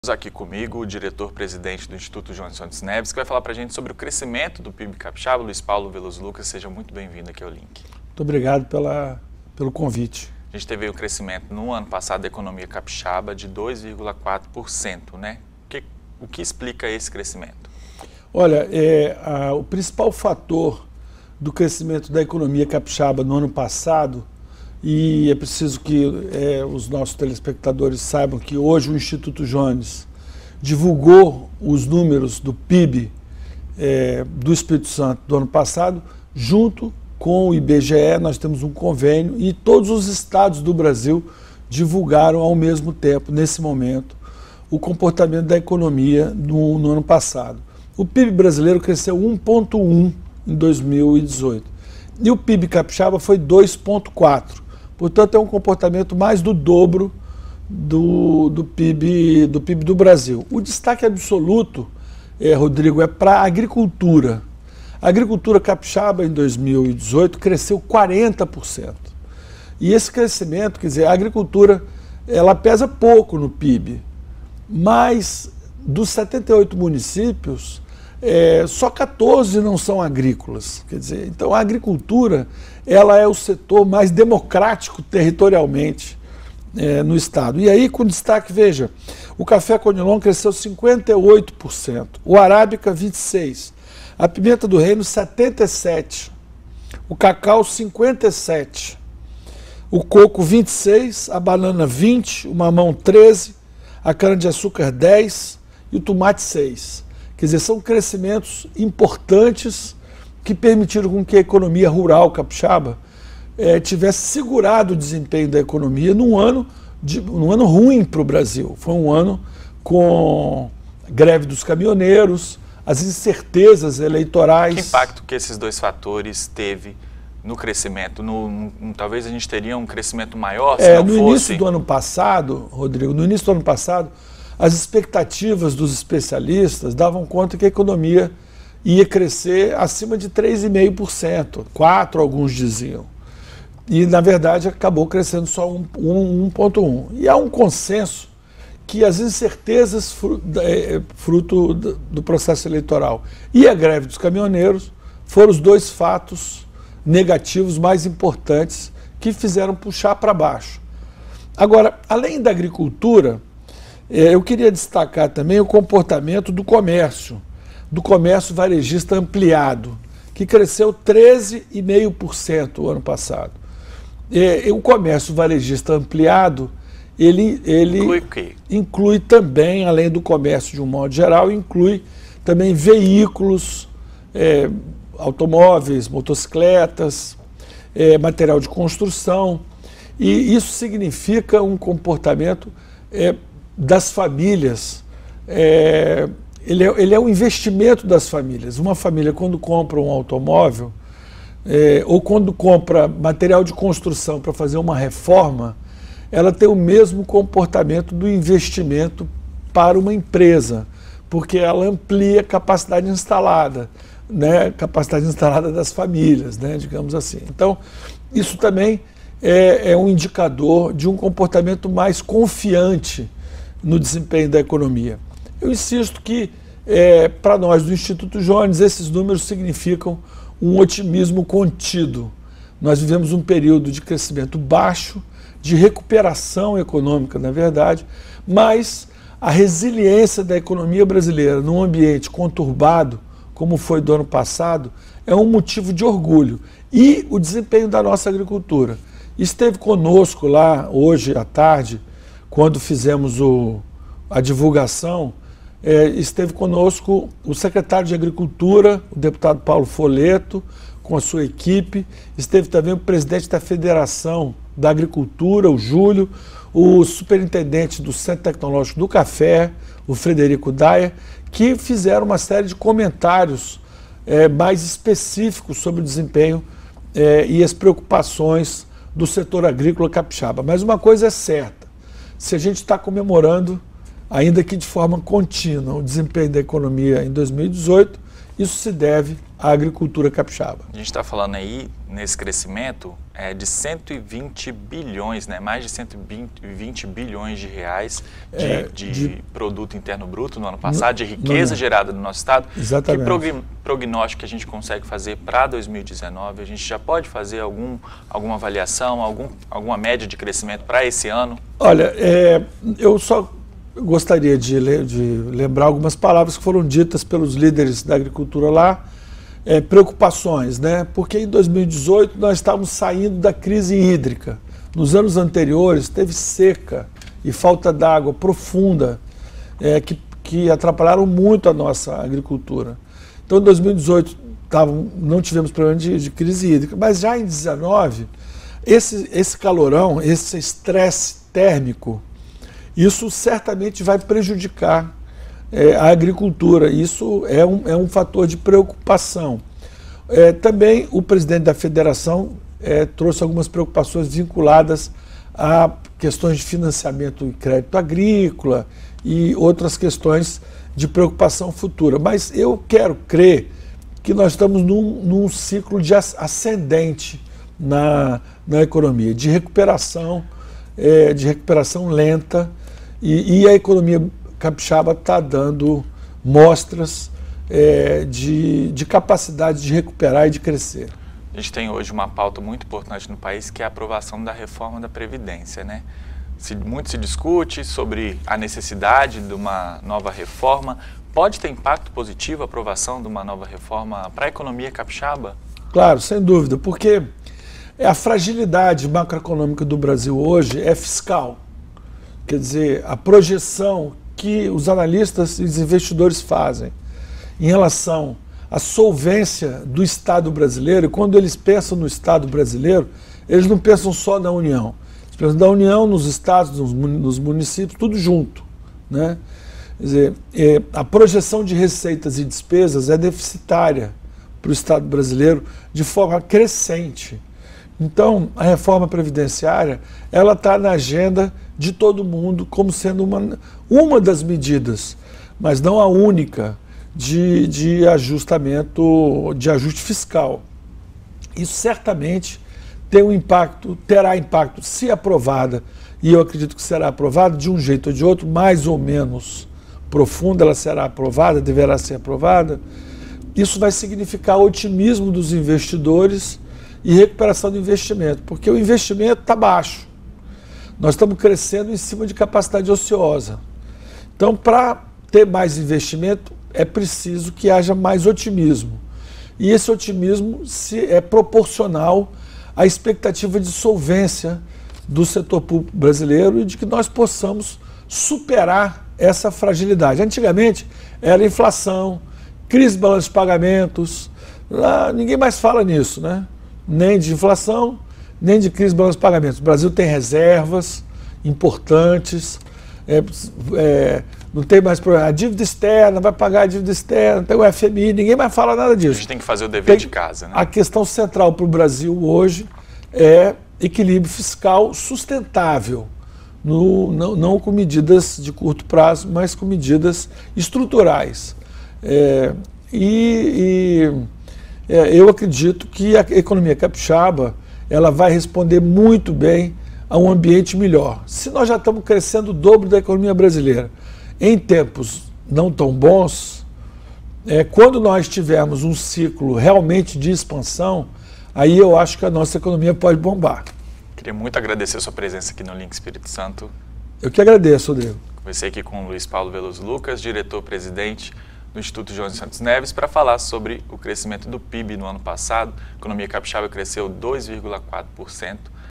Aqui comigo o diretor-presidente do Instituto João Santos Neves, que vai falar para a gente sobre o crescimento do PIB capixaba. Luiz Paulo Veloso Lucas, seja muito bem-vindo aqui ao Link. Muito obrigado pelo convite. A gente teve o crescimento no ano passado da economia capixaba de 2,4%, né? O que explica esse crescimento? Olha, o principal fator do crescimento da economia capixaba no ano passado, e é preciso que os nossos telespectadores saibam que hoje o Instituto Jones divulgou os números do PIB do Espírito Santo do ano passado, junto com o IBGE. Nós temos um convênio e todos os estados do Brasil divulgaram ao mesmo tempo, nesse momento, o comportamento da economia no ano passado. O PIB brasileiro cresceu 1,1% em 2018 e o PIB capixaba foi 2,4%. Portanto, é um comportamento mais do dobro do PIB do Brasil. O destaque absoluto, Rodrigo, é para a agricultura. A agricultura capixaba em 2018 cresceu 40%. E esse crescimento, quer dizer, a agricultura, ela pesa pouco no PIB, mas dos 78 municípios, só 14 não são agrícolas. Quer dizer, então a agricultura ela é o setor mais democrático territorialmente no estado. E aí, com destaque, veja, o café conilon cresceu 58%, o arábica 26%, a pimenta do reino 77%, o cacau 57%, o coco 26%, a banana 20%, o mamão 13%, a cana-de-açúcar 10% e o tomate 6%. Quer dizer, são crescimentos importantes que permitiram com que a economia rural capixaba tivesse segurado o desempenho da economia num ano ruim para o Brasil. Foi um ano com greve dos caminhoneiros, as incertezas eleitorais. Que impacto que esses dois fatores teve no crescimento? Talvez a gente teria um crescimento maior se não fosse... No início do ano passado, Rodrigo, no início do ano passado, as expectativas dos especialistas davam conta que a economia ia crescer acima de 3,5%, 4% alguns diziam. E, na verdade, acabou crescendo só 1,1%. E há um consenso que as incertezas fruto do processo eleitoral e a greve dos caminhoneiros foram os dois fatos negativos mais importantes que fizeram puxar para baixo. Agora, além da agricultura, eu queria destacar também o comportamento do comércio varejista ampliado, que cresceu 13,5% o ano passado. O comércio varejista ampliado, ele inclui também, além do comércio de um modo geral, inclui também veículos, automóveis, motocicletas, material de construção, e isso significa um comportamento das famílias. Ele é um investimento das famílias. Uma família, quando compra um automóvel ou quando compra material de construção para fazer uma reforma, ela tem o mesmo comportamento do investimento para uma empresa, porque ela amplia a capacidade instalada, capacidade instalada das famílias, digamos assim. Então, isso também é um indicador de um comportamento mais confiante no desempenho da economia. Eu insisto que, para nós do Instituto Jones, esses números significam um otimismo contido. Nós vivemos um período de crescimento baixo, de recuperação econômica, na verdade, mas a resiliência da economia brasileira num ambiente conturbado, como foi do ano passado, é um motivo de orgulho. E o desempenho da nossa agricultura. Esteve conosco lá hoje à tarde, quando fizemos a divulgação, esteve conosco o secretário de Agricultura, o deputado Paulo Folleto, com a sua equipe, esteve também o presidente da Federação da Agricultura, o Júlio, o superintendente do Centro Tecnológico do Café, o Frederico Daia, que fizeram uma série de comentários mais específicos sobre o desempenho e as preocupações do setor agrícola capixaba. Mas uma coisa é certa, se a gente está comemorando, ainda que de forma contínua, o desempenho da economia em 2018, isso se deve a agricultura capixaba. A gente está falando aí, nesse crescimento, de 120 bilhões, né? Mais de 120 bilhões de reais de produto interno bruto no ano passado, de riqueza gerada no nosso estado. Exatamente. Que prognóstico que a gente consegue fazer para 2019? A gente já pode fazer alguma avaliação, alguma média de crescimento para esse ano? Olha, eu só gostaria de lembrar algumas palavras que foram ditas pelos líderes da agricultura lá, preocupações, né? Porque em 2018 nós estávamos saindo da crise hídrica. Nos anos anteriores teve seca e falta d'água profunda que atrapalharam muito a nossa agricultura. Então em 2018 não tivemos problema de crise hídrica, mas já em 2019 esse calorão, esse estresse térmico, isso certamente vai prejudicar a agricultura. Isso é um fator de preocupação. Também o presidente da federação trouxe algumas preocupações vinculadas a questões de financiamento e crédito agrícola e outras questões de preocupação futura. Mas eu quero crer que nós estamos num ciclo de ascendente na economia, de recuperação lenta, e a economia capixaba está dando mostras de capacidade de recuperar e de crescer. A gente tem hoje uma pauta muito importante no país, que é a aprovação da reforma da Previdência, né? Muito se discute sobre a necessidade de uma nova reforma. Pode ter impacto positivo a aprovação de uma nova reforma para a economia capixaba? Claro, sem dúvida, porque a fragilidade macroeconômica do Brasil hoje é fiscal. Quer dizer, a projeção que os analistas e os investidores fazem em relação à solvência do Estado brasileiro, e quando eles pensam no Estado brasileiro, eles não pensam só na União. Eles pensam na União, nos estados, nos municípios, tudo junto, né? Quer dizer, a projeção de receitas e despesas é deficitária para o Estado brasileiro de forma crescente. Então, a reforma previdenciária, ela está na agenda de todo mundo como sendo uma das medidas, mas não a única, de ajuste fiscal. Isso certamente terá impacto, se aprovada, e eu acredito que será aprovada de um jeito ou de outro, mais ou menos profunda, ela será aprovada, deverá ser aprovada. Isso vai significar otimismo dos investidores e recuperação do investimento, porque o investimento está baixo. Nós estamos crescendo em cima de capacidade ociosa. Então, para ter mais investimento, é preciso que haja mais otimismo. E esse otimismo é proporcional à expectativa de solvência do setor público brasileiro e de que nós possamos superar essa fragilidade. Antigamente, era inflação, crise de balanço de pagamentos, ninguém mais fala nisso, né? Nem de inflação, nem de crise de balanço de pagamentos. O Brasil tem reservas importantes, não tem mais problema. A dívida externa, vai pagar a dívida externa, tem o FMI, ninguém mais fala nada disso. A gente tem que fazer o dever de casa, né? A questão central para o Brasil hoje é equilíbrio fiscal sustentável, não com medidas de curto prazo, mas com medidas estruturais. Eu acredito que a economia capixaba ela vai responder muito bem a um ambiente melhor. Se nós já estamos crescendo o dobro da economia brasileira em tempos não tão bons, quando nós tivermos um ciclo realmente de expansão, aí eu acho que a nossa economia pode bombar. Queria muito agradecer a sua presença aqui no Link Espírito Santo. Eu que agradeço, Rodrigo. Conversei aqui com o Luiz Paulo Veloso Lucas, diretor-presidente do Instituto João Santos Neves, para falar sobre o crescimento do PIB no ano passado. A economia capixaba cresceu 2,4%.